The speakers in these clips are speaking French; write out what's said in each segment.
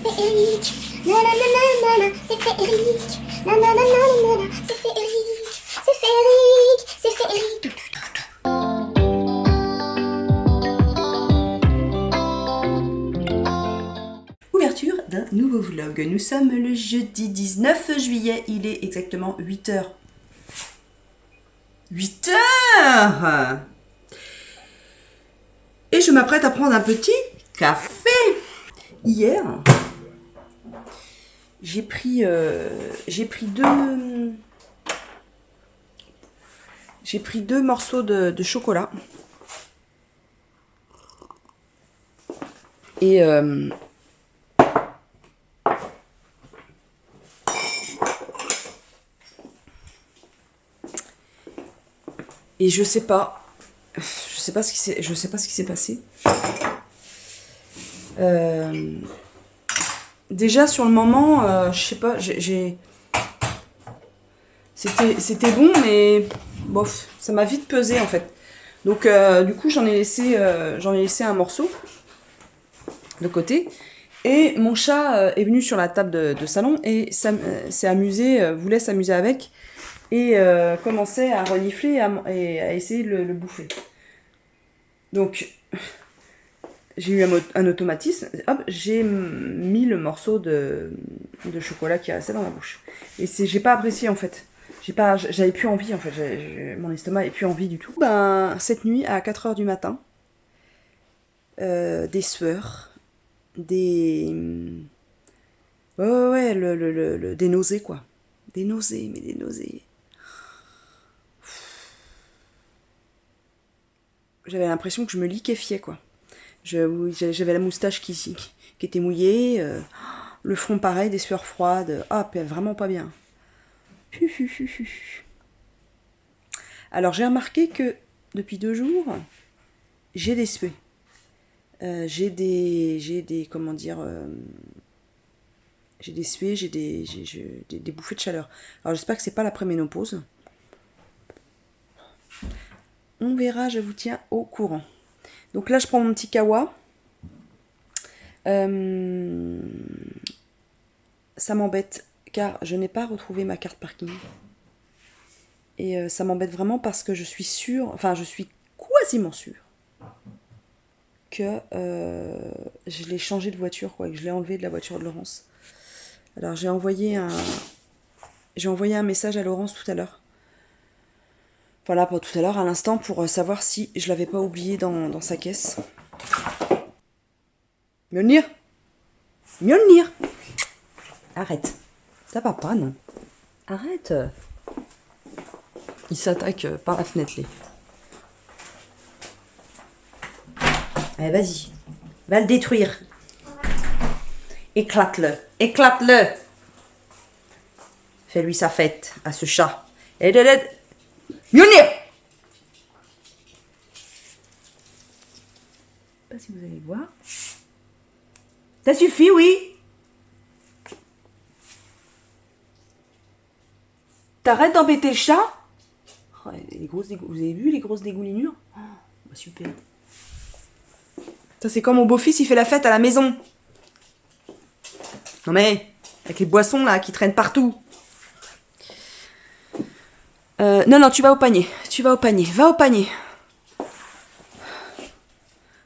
c'est Eric. Nanana, c'est Eric. Nanana, c'est Eric. C'est Eric. C'est Eric. Ouverture d'un nouveau vlog. Nous sommes le jeudi 19 juillet. Il est exactement 8h. 8h. Et je m'apprête à prendre un petit café. Hier, j'ai pris deux morceaux de chocolat. Et je sais pas ce qui s'est passé. Déjà sur le moment, je sais pas, c'était bon, mais bof, ça m'a vite pesé en fait. Donc du coup j'en ai laissé un morceau de côté. Et mon chat est venu sur la table de salon et s'est amusé, voulait s'amuser avec et commençait à renifler et à essayer de le bouffer. Donc j'ai eu un automatisme, hop, j'ai mis le morceau de chocolat qui restait dans ma bouche. Et j'ai pas apprécié en fait. J'avais plus envie en fait, mon estomac n'avait plus envie du tout. Ben, cette nuit à 4h du matin, des sueurs, des des nausées quoi, des nausées. J'avais l'impression que je me liquéfiais quoi. J'avais la moustache qui était mouillée, le front pareil, des sueurs froides, vraiment pas bien. Alors j'ai remarqué que depuis 2 jours, j'ai des suées. J'ai des comment dire, j'ai des suées, j'ai des bouffées de chaleur. Alors j'espère que c'est pas la préménopause. On verra, je vous tiens au courant. Donc là je prends mon petit kawa. Ça m'embête car je n'ai pas retrouvé ma carte parking. Et ça m'embête vraiment parce que je suis quasiment sûre que je l'ai changé de voiture, quoi, que je l'ai enlevé de la voiture de Laurence. Alors j'ai envoyé un message à Laurence tout à l'heure. Voilà, pas tout à l'heure, à l'instant, pour savoir si je l'avais pas oublié dans sa caisse. Mjolnir, arrête. Ça va pas, non? Arrête. Il s'attaque par la fenêtre, là. Allez, vas-y. Va le détruire. Éclate-le. Fais-lui sa fête à ce chat. Mjolnir! Je sais pas si vous allez voir. Ça suffit, oui. T'arrêtes d'embêter le chat? Oh, vous avez vu les grosses dégoulinures? Oh, bah super. Ça c'est comme mon beau-fils, il fait la fête à la maison. Non mais, avec les boissons là qui traînent partout. Non, tu vas au panier. Va au panier.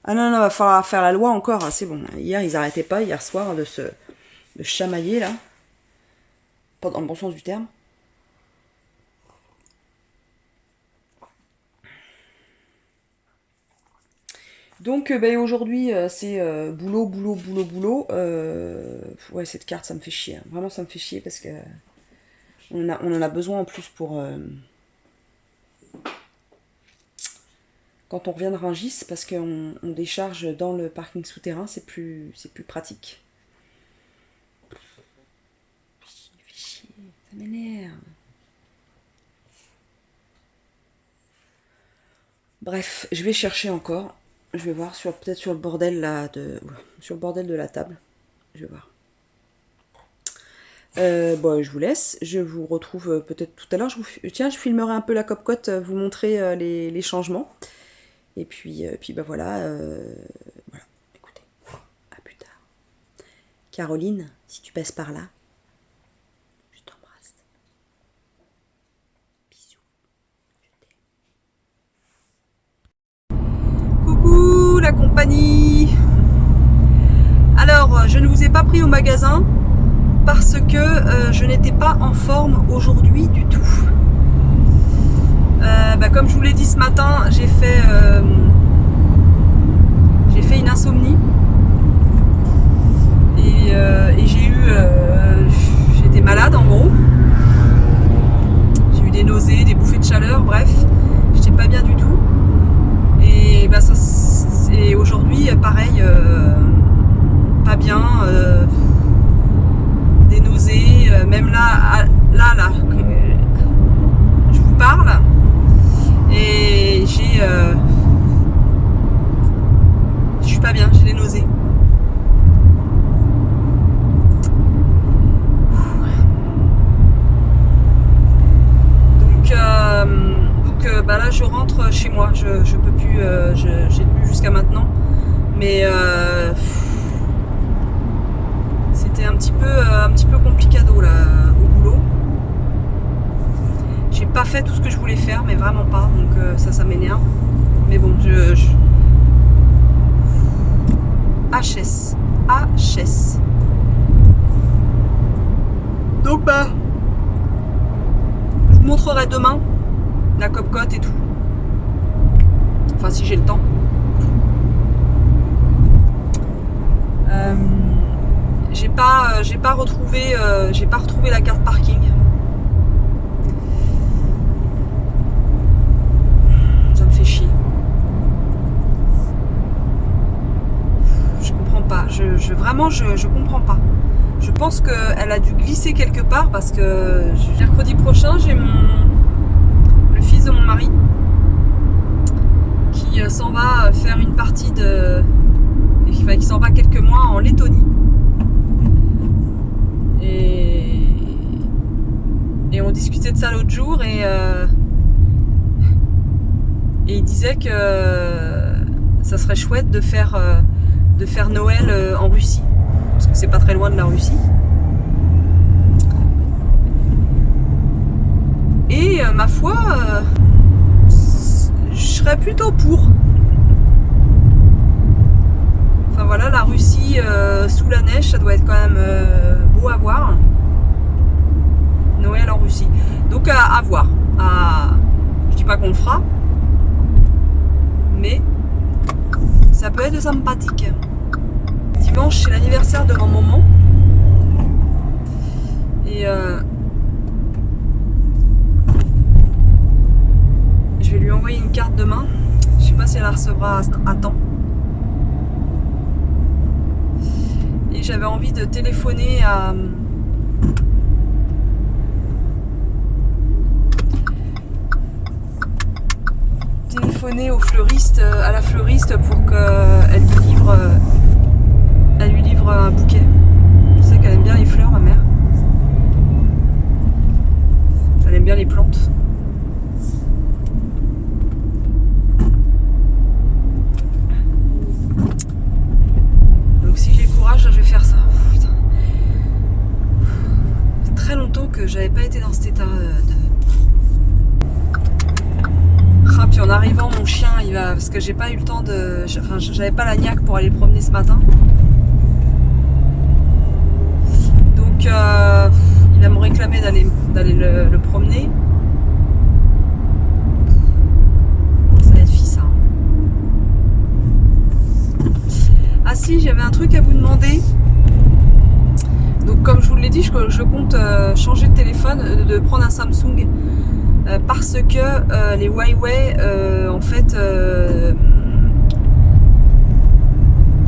Ah non, va falloir faire la loi encore. C'est bon. Hier, ils arrêtaient pas, hier soir, de chamailler là. Pas dans le bon sens du terme. Donc aujourd'hui c'est boulot. Ouais, cette carte ça me fait chier. Vraiment ça me fait chier parce que on en a besoin en plus pour quand on revient de Rungis, parce qu'on décharge dans le parking souterrain, c'est plus pratique. Ça m'énerve. Bref, je vais chercher encore. Je vais voir peut-être sur le bordel là sur le bordel de la table. Je vais voir. Je vous laisse. Je vous retrouve peut-être tout à l'heure. Je filmerai un peu la Copcotte, vous montrer les changements. Et puis voilà. Voilà. Écoutez, à plus tard. Caroline, si tu passes par là, je t'embrasse. Bisous. Coucou la compagnie. Alors, je ne vous ai pas pris au magasin parce que je n'étais pas en forme aujourd'hui du tout. Comme je vous l'ai dit ce matin, j'ai fait une insomnie et j'étais malade en gros. J'ai eu des nausées, des bouffées de chaleur, bref, j'étais pas bien du tout. Et ça, c'est aujourd'hui pareil, pas bien, des nausées, même là, je vous parle et je suis pas bien, j'ai des nausées. Donc là je rentre chez moi, je peux plus, j'ai tenu jusqu'à maintenant, mais c'était un petit peu complicado là au boulot. J'ai pas fait tout ce que je voulais faire, mais vraiment pas, donc ça m'énerve. Mais bon, HS. Donc je vous montrerai demain la Copcote et tout. Enfin si j'ai le temps. J'ai pas retrouvé la carte parking. Ça me fait chier. Je comprends pas. Vraiment je comprends pas. Je pense qu'elle a dû glisser quelque part parce que mercredi prochain j'ai le fils de mon mari qui s'en va faire une partie qui s'en va quelques mois en Lettonie. Et on discutait de ça l'autre jour et il disait que ça serait chouette de faire Noël en Russie. Parce que c'est pas très loin de la Russie. Et ma foi, je serais plutôt pour. Enfin voilà, la Russie sous la neige, ça doit être quand même beau à voir. Noël en Russie. Donc à voir. Je dis pas qu'on le fera, mais ça peut être sympathique. Dimanche, c'est l'anniversaire de ma maman. Et je vais lui envoyer une carte demain. Je sais pas si elle la recevra à temps. Et j'avais envie de téléphoner au fleuriste, à la fleuriste pour qu'elle lui livre un bouquet. Je sais qu'elle aime bien les fleurs, ma mère. Elle aime bien les plantes. Donc si j'ai le courage, je vais faire ça. Putain. C'est très longtemps que j'avais pas été dans cet état Ah, puis en arrivant, mon chien, il va, parce que j'ai pas eu le temps de, enfin, j'avais pas la niaque pour aller le promener ce matin. Donc, il va me réclamer d'aller le promener. Ça va être fille, ça. Ah si, j'avais un truc à vous demander. Donc, comme je vous l'ai dit, je compte changer de téléphone, de prendre un Samsung. Parce que les Huawei en fait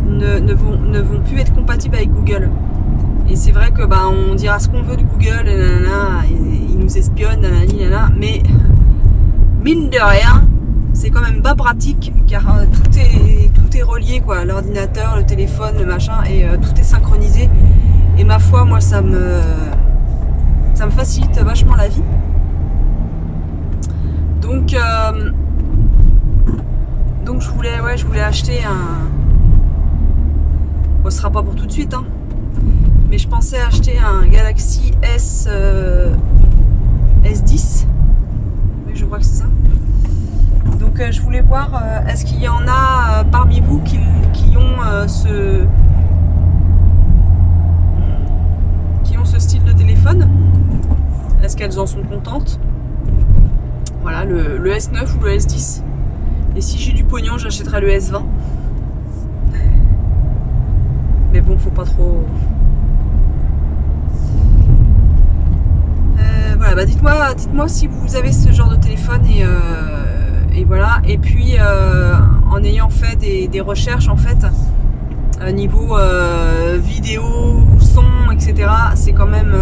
ne vont plus être compatibles avec Google. Et c'est vrai que on dira ce qu'on veut de Google, ils nous espionnent, mais mine de rien, c'est quand même pas pratique car tout est relié quoi, l'ordinateur, le téléphone, le machin, et tout est synchronisé. Et ma foi, moi ça me facilite vachement la vie. Donc je voulais acheter un... Bon, ce sera pas pour tout de suite, hein. Mais je pensais acheter un Galaxy S10. Oui, je crois que c'est ça. Donc je voulais voir, est-ce qu'il y en a parmi vous qui ont ce style de téléphone? Est-ce qu'elles en sont contentes? Voilà, le S9 ou le S10. Et si j'ai du pognon, j'achèterai le S20. Mais bon, faut pas trop... voilà, bah dites-moi si vous avez ce genre de téléphone et voilà. Et puis en ayant fait des recherches en fait niveau vidéo, son, etc. C'est quand même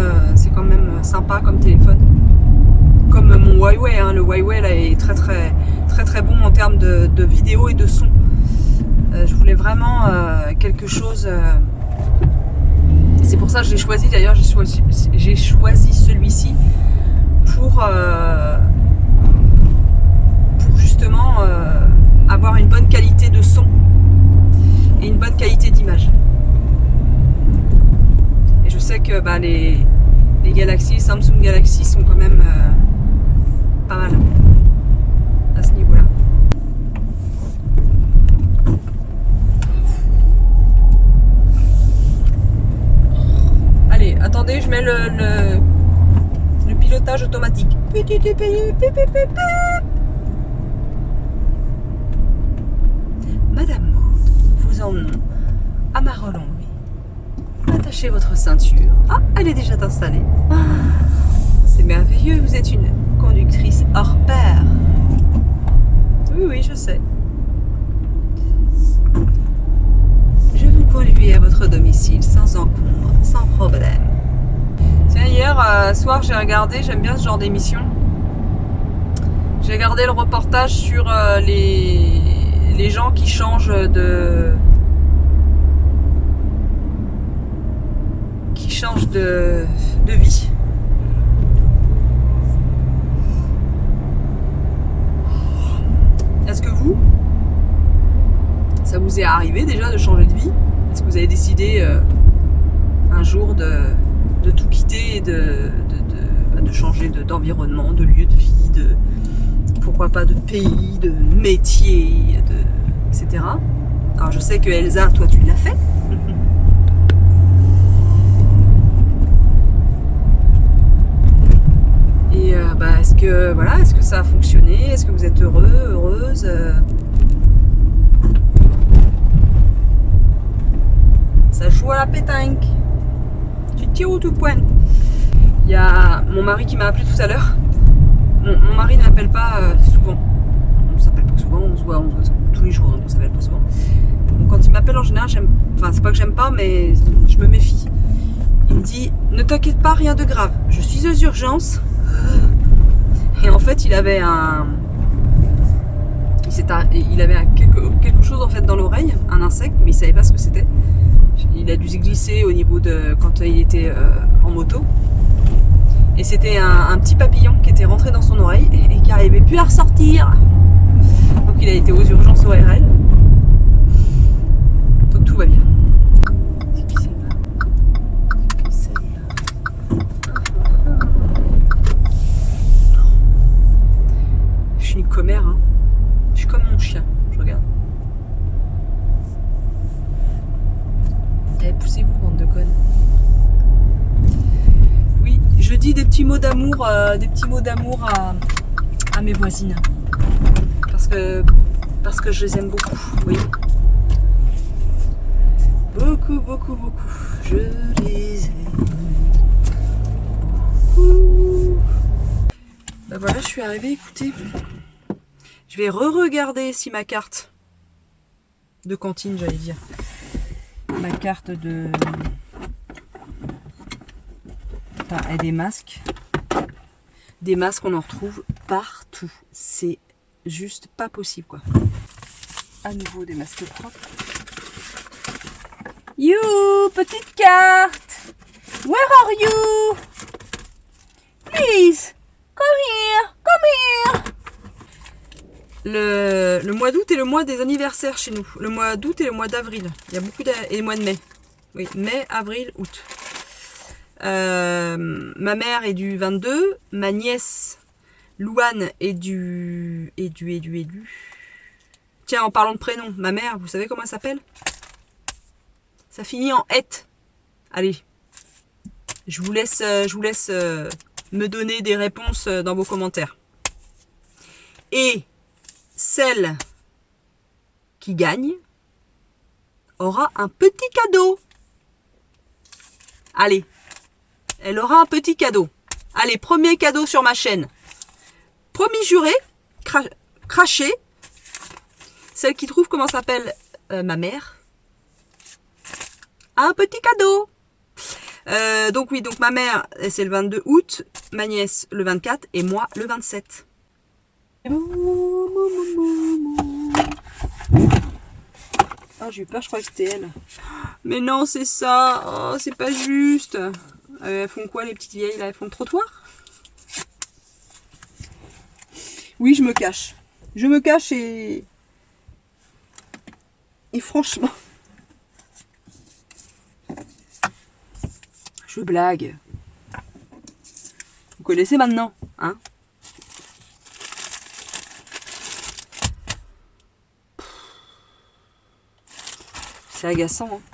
sympa comme téléphone. Comme mon Huawei, hein. Le Huawei là est très bon en termes de vidéo et de son. Je voulais vraiment quelque chose. C'est pour ça que je l'ai choisi. D'ailleurs, j'ai choisi celui-ci pour justement avoir une bonne qualité de son et une bonne qualité d'image. Et je sais que bah, les Galaxy, Samsung Galaxy sont quand même pas mal à ce niveau-là. Allez, attendez, je mets le pilotage automatique. Madame Maud, nous vous emmenons à Marolongwe. Attachez votre ceinture. Ah, elle est déjà installée. Ah, c'est merveilleux, vous êtes une conductrice hors pair. Oui, je sais. Je vous conduis à votre domicile sans encombre, sans problème. Tiens, hier soir, j'ai regardé, j'aime bien ce genre d'émission. J'ai regardé le reportage sur les gens qui changent de vie. Est-ce que ça vous est arrivé déjà de changer de vie? Est-ce que vous avez décidé un jour de tout quitter et de changer d'environnement, de lieu de vie, pourquoi pas de pays, de métier, etc. Alors je sais que Elsa, toi tu l'as fait. Et est-ce que ça a fonctionné? Est-ce que vous êtes heureux, heureuse? Ça joue à la pétanque. Tu tires ou tu pointes? Il y a mon mari qui m'a appelé tout à l'heure. Mon mari n'appelle pas souvent. On s'appelle pas souvent, on se voit tous les jours, donc on s'appelle pas souvent. Donc quand il m'appelle en général, c'est pas que j'aime pas, mais je me méfie. Il me dit, ne t'inquiète pas, rien de grave. Je suis aux urgences. Et en fait, il avait quelque chose en fait dans l'oreille, un insecte, mais il savait pas ce que c'était. Il a dû se glisser au niveau de quand il était en moto. Et c'était un petit papillon qui était rentré dans son oreille et qui n'arrivait plus à ressortir. Donc il a été aux urgences ORL. Donc tout va bien. Je suis une commère, hein. Je suis comme mon chien, je regarde. Allez, poussez-vous, bande de connes. Oui, je dis des petits mots d'amour, à mes voisines. Parce que je les aime beaucoup, oui. Beaucoup. Je les aime beaucoup. Ben voilà, je suis arrivée, écoutez. Je vais re-regarder si ma carte de cantine, j'allais dire. Ma carte de... Enfin, et des masques. Des masques, on en retrouve partout. C'est juste pas possible, quoi. À nouveau, des masques propres. You, petite carte. Where are you? Please, come here. Le mois d'août est le mois des anniversaires chez nous. Le mois d'août et le mois d'avril. Il y a beaucoup et le mois de mai. Oui, mai, avril, août. Ma mère est du 22. Ma nièce, Louane, est du... Tiens, en parlant de prénom, ma mère, vous savez comment elle s'appelle? Ça finit en "ette". Allez, je vous laisse me donner des réponses dans vos commentaires. Et celle qui gagne aura un petit cadeau. Allez, elle aura un petit cadeau. Allez, premier cadeau sur ma chaîne. Promis juré, craché. Celle qui trouve comment s'appelle ma mère a un petit cadeau. Donc oui, donc ma mère, c'est le 22 août, ma nièce le 24 et moi le 27. Ah, j'ai eu peur, je crois que c'était elle. Mais non, c'est ça. Oh, c'est pas juste. Elles font quoi, les petites vieilles là? Elles font le trottoir? Oui, je me cache. Je me cache et franchement... Je blague. Vous connaissez maintenant, hein? C'est agaçant, hein?